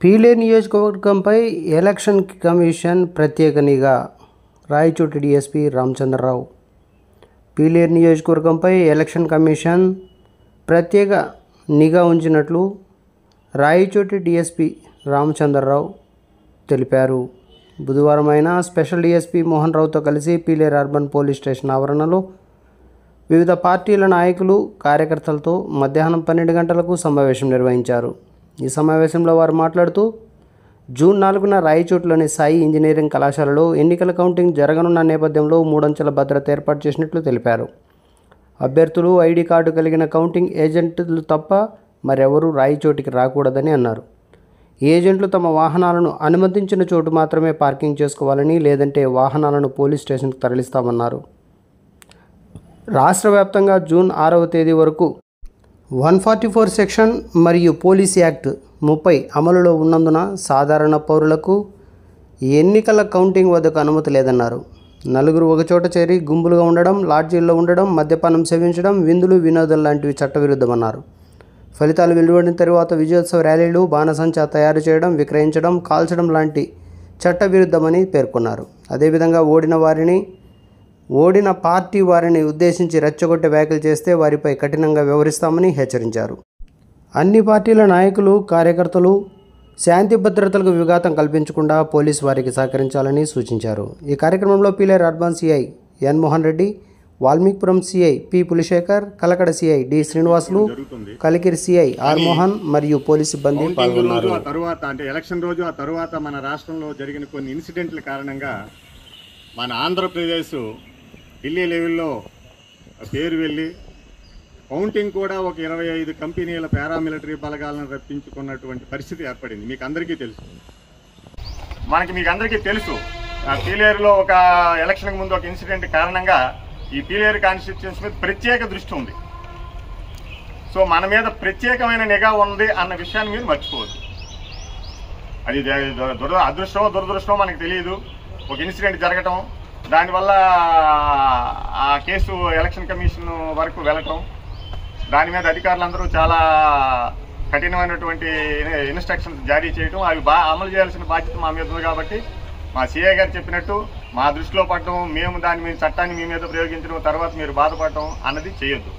పీలేరు నియోజకవర్గంపై election commission ప్రత్యేక నిఘా. రాయచోటి డీఎస్పీ రామచంద్రరావు. పీలేరు నియోజకవర్గంపై ఎలక్షన్ కమిషన్ ప్రత్యేక నిఘా ఉంచినట్లు రాయచోటి డీఎస్పీ రామచంద్రరావు తెలిపారు. బుధవారం ఆయన స్పెషల్ డీఎస్పీ మోహన్ రావుతో కలిసి పీలేరు అర్బన్ పోలీస్ స్టేషన్ ఆవరణలో వివిధ పార్టీల నాయకులు, కార్యకర్తలతో మధ్యాహ్నం 12 గంటలకు సమావేశం నిర్వహించారు. ఈ సమావేశంలో వారు మాట్లాడుతూ, జూన్ 4న రాయచోటిలోని సాయి ఇంజనీరింగ్ కళాశాలలో ఎన్నికల కౌంటింగ్ జరగనున్న నేపథ్యంలో 3 అంచెల భద్రత ఏర్పాటు చేసినట్లు తెలిపారు. అభ్యర్థులు ఐడి కార్డు కలిగిన కౌంటింగ్ ఏజెంట్లు తప్ప మరెవరూ రాయచోటికి రాకూడదని అన్నారు. ఏజెంట్లు తమ వాహనాలను అనుమతించిన చోటు మాత్రమే పార్కింగ్ చేసుకోవాలని, లేదంటే వాహనాలను పోలీస్ స్టేషన్కు తరలిస్తామన్నారు. రాష్ట్ర వ్యాప్తంగా జూన్ 6వ తేదీ వరకు 144 సెక్షన్ మరియు పోలీస్ యాక్ట్ 30 అమలులో ఉన్నందున సాధారణ పౌరులకు ఎన్నికల కౌంటింగ్ వద్దకు అనుమతి లేదన్నారు. నలుగురు ఒకచోట చేరి గుంపులుగా ఉండడం, లాడ్జీల్లో ఉండడం, మద్యపానం సేవించడం, విందులు, వినోదాలు లాంటివి చట్టవిరుద్ధమన్నారు. ఫలితాలు వెలువడిన తరువాత విజయోత్సవ ర్యాలీలు, బాణసంచా తయారు చేయడం, విక్రయించడం, కాల్చడం లాంటి చట్టవిరుద్ధమని పేర్కొన్నారు. అదేవిధంగా ఓడిన పార్టీ వారిని ఉద్దేశించి రెచ్చగొట్టే వ్యాఖ్యలు చేస్తే వారిపై కఠినంగా వ్యవహరిస్తామని హెచ్చరించారు. అన్ని పార్టీల నాయకులు, కార్యకర్తలు శాంతి భద్రతలకు విఘాతం కల్పించకుండా పోలీసు వారికి సహకరించాలని సూచించారు. ఈ కార్యక్రమంలో Pileru urban CI N Mohan Reddy, Valmikipuram CI P Pulishekar, Kalakada CI D Srinivasulu, Kalikiri CI R Mohan మరియు పోలీసు సిబ్బంది పాల్గొన్నారు. ఎలక్షన్ రోజు ఆ తరువాత మన రాష్ట్రంలో జరిగిన కొన్ని ఇన్సిడెంట్ల కారణంగా మన ఆంధ్రప్రదేశ్ ఢిల్లీ లెవెల్లో పేరు వెళ్ళి కౌంటింగ్ కూడా ఒక 25 కంపెనీల పారామిలిటరీ బలగాలను రప్పించుకున్నటువంటి పరిస్థితి ఏర్పడింది. మీకు అందరికీ తెలుసు పీలేరులో ఒక ఎలక్షన్కి ముందు ఒక ఇన్సిడెంట్ కారణంగా ఈ పీలేరు కాన్స్టిట్యూన్సీ మీద ప్రత్యేక దృష్టి ఉంది. సో మన మీద ప్రత్యేకమైన నిఘా ఉంది అన్న విషయాన్ని మీరు మర్చిపోవద్దు. అది అదృష్టమో దురదృష్టమో మనకు తెలియదు. ఒక ఇన్సిడెంట్ జరగటం, దానివల్ల ఆ కేసు ఎలక్షన్ కమిషన్ వరకు వెళ్ళటం, దాని మీద అధికారులందరూ చాలా కఠినమైనటువంటి ఇన్స్ట్రక్షన్స్ జారీ చేయటం, అవి అమలు చేయాల్సిన బాధ్యత మా మీద ఉంది. కాబట్టి మా సిఐ గారు చెప్పినట్టు మా దృష్టిలో పడటం, మేము దాని మీద చట్టాన్ని మీ మీద ప్రయోగించడం, తర్వాత మీరు బాధపడటం అన్నది చేయొద్దు.